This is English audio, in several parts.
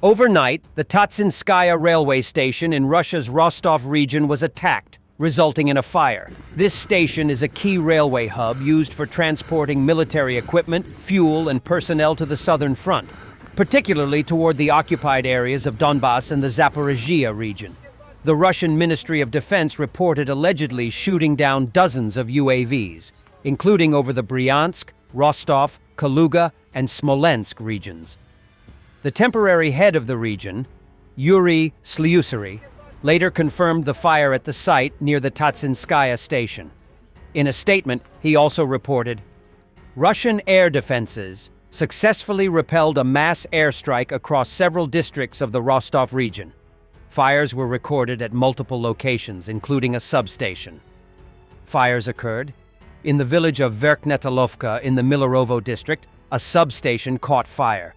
Overnight, the Tatsinskaya railway station in Russia's Rostov region was attacked, resulting in a fire. This station is a key railway hub used for transporting military equipment, fuel, and personnel to the southern front, particularly toward the occupied areas of Donbass and the Zaporizhzhia region. The Russian Ministry of Defense reported allegedly shooting down dozens of UAVs, including over the Bryansk, Rostov, Kaluga, and Smolensk regions. The temporary head of the region, Yuri Slyusary, later confirmed the fire at the site near the Tatsinskaya station. In a statement, he also reported, Russian air defenses successfully repelled a mass airstrike across several districts of the Rostov region. Fires were recorded at multiple locations, including a substation. Fires occurred in the village of Verkhnetalovka in the Milarovo district. A substation caught fire.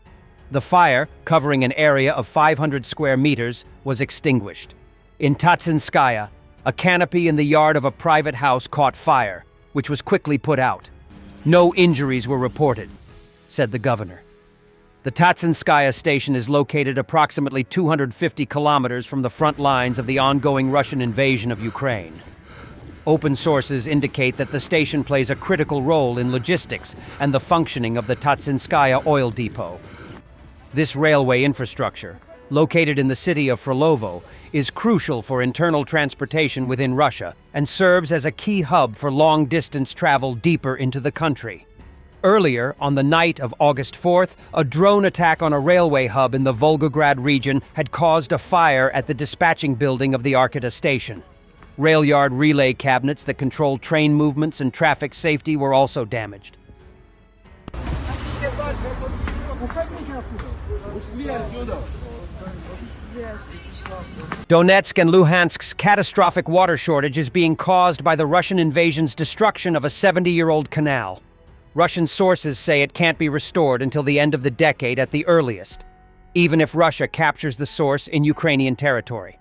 The fire, covering an area of 500 square meters, was extinguished. In Tatsinskaya, a canopy in the yard of a private house caught fire, which was quickly put out. No injuries were reported, said the governor. The Tatsinskaya station is located approximately 250 kilometers from the front lines of the ongoing Russian invasion of Ukraine. Open sources indicate that the station plays a critical role in logistics and the functioning of the Tatsinskaya oil depot. This railway infrastructure, located in the city of Frolovo, is crucial for internal transportation within Russia and serves as a key hub for long-distance travel deeper into the country. Earlier, on the night of August 4th, a drone attack on a railway hub in the Volgograd region had caused a fire at the dispatching building of the Arkita station. Rail yard relay cabinets that control train movements and traffic safety were also damaged. Donetsk and Luhansk's catastrophic water shortage is being caused by the Russian invasion's destruction of a 70-year-old canal. Russian sources say it can't be restored until the end of the decade at the earliest, even if Russia captures the source in Ukrainian territory.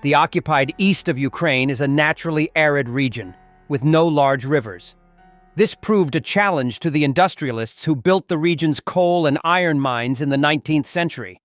The occupied east of Ukraine is a naturally arid region, with no large rivers. This proved a challenge to the industrialists who built the region's coal and iron mines in the 19th century.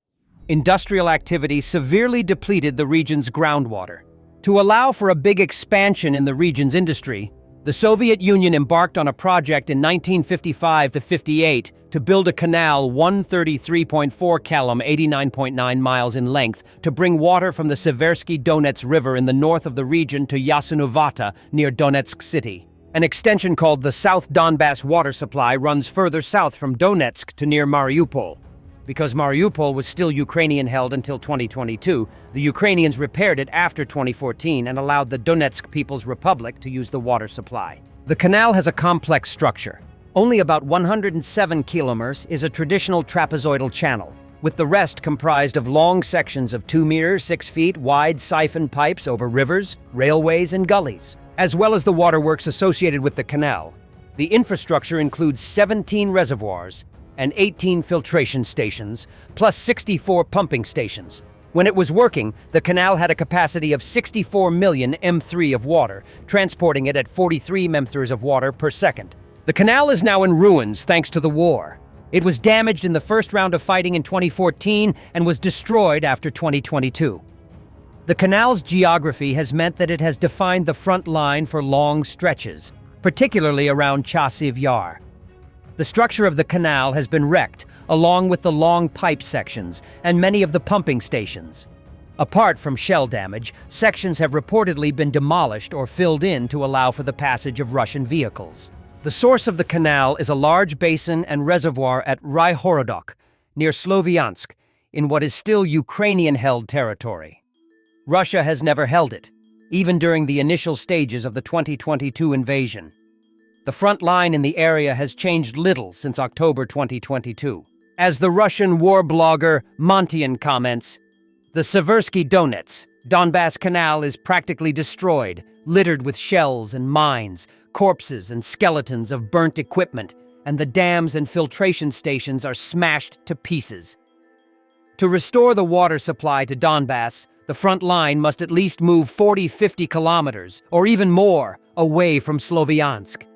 Industrial activity severely depleted the region's groundwater. To allow for a big expansion in the region's industry, the Soviet Union embarked on a project in 1955-58 to build a canal 133.4 km, 89.9 miles in length, to bring water from the Seversky Donets River in the north of the region to Yasynovata near Donetsk city. An extension called the South Donbass water supply runs further south from Donetsk to near Mariupol. Because Mariupol was still Ukrainian-held until 2022, the Ukrainians repaired it after 2014 and allowed the Donetsk People's Republic to use the water supply. The canal has a complex structure. Only about 107 kilometers is a traditional trapezoidal channel, with the rest comprised of long sections of 2 meters, 6 feet wide siphon pipes over rivers, railways, and gullies, as well as the waterworks associated with the canal. The infrastructure includes 17 reservoirs and 18 filtration stations, plus 64 pumping stations. When it was working, the canal had a capacity of 64 million m3 of water, transporting it at 43 m3 of water per second. The canal is now in ruins thanks to the war. It was damaged in the first round of fighting in 2014 and was destroyed after 2022. The canal's geography has meant that it has defined the front line for long stretches, particularly around Chasiv Yar. The structure of the canal has been wrecked, along with the long pipe sections and many of the pumping stations. Apart from shell damage, sections have reportedly been demolished or filled in to allow for the passage of Russian vehicles. The source of the canal is a large basin and reservoir at Ryhorodok, near Sloviansk, in what is still Ukrainian-held territory. Russia has never held it, even during the initial stages of the 2022 invasion. The front line in the area has changed little since October 2022. As the Russian war blogger Montian comments, the Seversky Donbass Canal is practically destroyed, littered with shells and mines, corpses and skeletons of burnt equipment, and the dams and filtration stations are smashed to pieces. To restore the water supply to Donbass, the front line must at least move 40-50 kilometers, or even more, away from Sloviansk.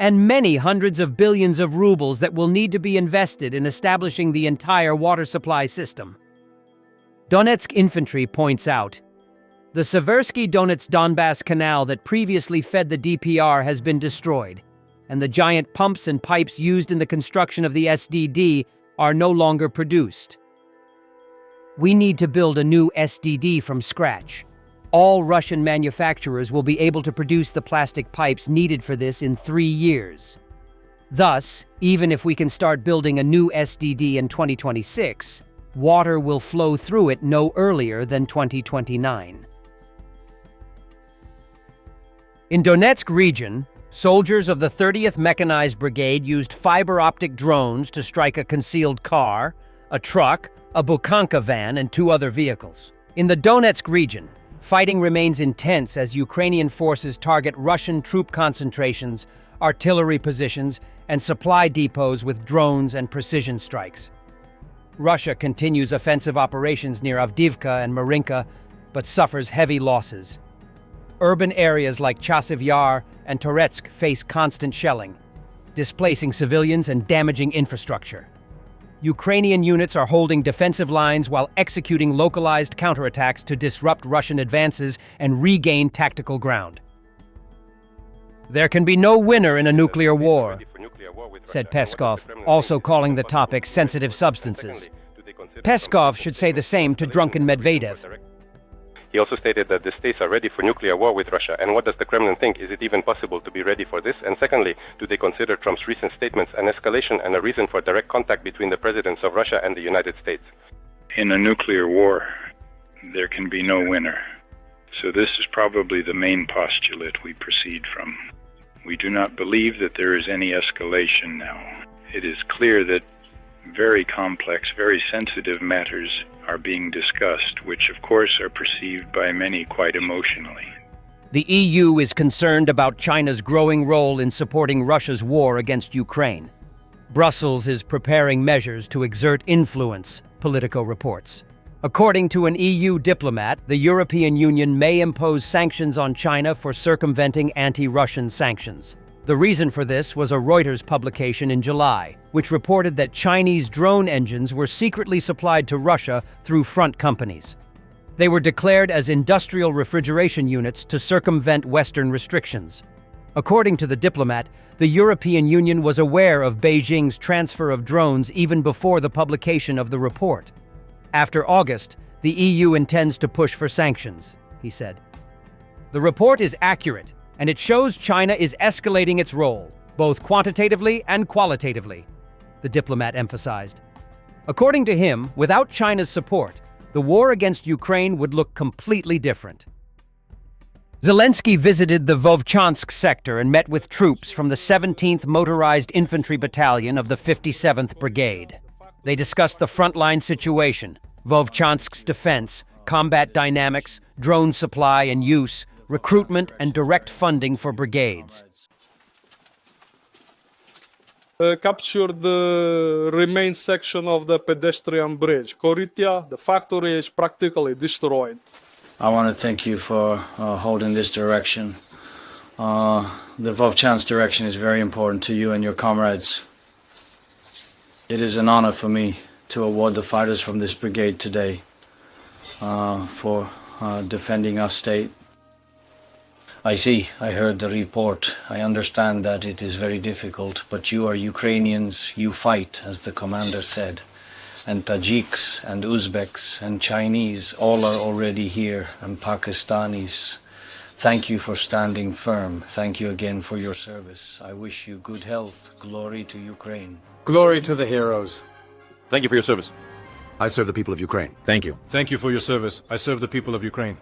And many hundreds of billions of rubles that will need to be invested in establishing the entire water supply system. Donetsk infantry points out, the Seversky-Donetsk-Donbass canal that previously fed the DPR has been destroyed, and the giant pumps and pipes used in the construction of the SDD are no longer produced. We need to build a new SDD from scratch. All Russian manufacturers will be able to produce the plastic pipes needed for this in 3 years. Thus, even if we can start building a new SDD in 2026, water will flow through it no earlier than 2029. In Donetsk region, soldiers of the 30th Mechanized Brigade used fiber-optic drones to strike a concealed car, a truck, a Bukanka van, and 2 other vehicles. In the Donetsk region, fighting remains intense as Ukrainian forces target Russian troop concentrations, artillery positions, and supply depots with drones and precision strikes. Russia continues offensive operations near Avdiivka and Marinka, but suffers heavy losses. Urban areas like Chasiv Yar and Toretsk face constant shelling, displacing civilians and damaging infrastructure. Ukrainian units are holding defensive lines while executing localized counterattacks to disrupt Russian advances and regain tactical ground. There can be no winner in a nuclear war, said Peskov, also calling the topic sensitive substances. Peskov should say the same to drunken Medvedev. He also stated that the states are ready for nuclear war with Russia. And what does the Kremlin think? Is it even possible to be ready for this? And secondly, do they consider Trump's recent statements an escalation and a reason for direct contact between the presidents of Russia and the United States? In a nuclear war, there can be no winner. So this is probably the main postulate we proceed from. We do not believe that there is any escalation now. It is clear that very complex, very sensitive matters are being discussed, which of course are perceived by many quite emotionally. The EU is concerned about China's growing role in supporting Russia's war against Ukraine. Brussels is preparing measures to exert influence, Politico reports. According to an EU diplomat, the European Union may impose sanctions on China for circumventing anti-Russian sanctions. The reason for this was a Reuters publication in July, which reported that Chinese drone engines were secretly supplied to Russia through front companies. They were declared as industrial refrigeration units to circumvent Western restrictions. According to the diplomat, the European Union was aware of Beijing's transfer of drones even before the publication of the report. After August, the EU intends to push for sanctions, he said. The report is accurate, and it shows China is escalating its role, both quantitatively and qualitatively, the diplomat emphasized. According to him, without China's support, the war against Ukraine would look completely different. Zelensky visited the Vovchansk sector and met with troops from the 17th Motorized Infantry Battalion of the 57th Brigade. They discussed the frontline situation, Vovchansk's defense, combat dynamics, drone supply and use, recruitment and direct funding for brigades. Captured the remain section of the pedestrian bridge. Koritia, the factory is practically destroyed. I want to thank you for holding this direction. The Vovchansk direction is very important to you and your comrades. It is an honor for me to award the fighters from this brigade today for defending our state. I heard the report. I understand that it is very difficult, but you are Ukrainians, you fight, as the commander said. And Tajiks and Uzbeks and Chinese all are already here, and Pakistanis. Thank you for standing firm. Thank you again for your service. I wish you good health. Glory to Ukraine. Glory to the heroes. Thank you for your service. I serve the people of Ukraine. Thank you. Thank you for your service. I serve the people of Ukraine.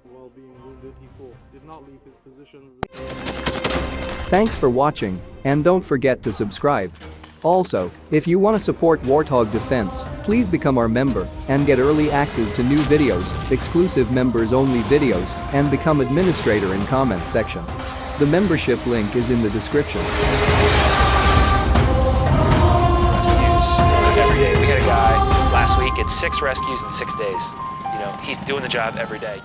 While being wounded, he did not leave his positions. Thanks for watching, and don't forget to subscribe. Also, if you want to support Warthog Defense, please become our member and get early access to new videos, exclusive members-only videos, and become administrator in comments section. The membership link is in the description. Every day. We had a guy last week, it's 6 rescues in 6 days. You know, he's doing the job every day.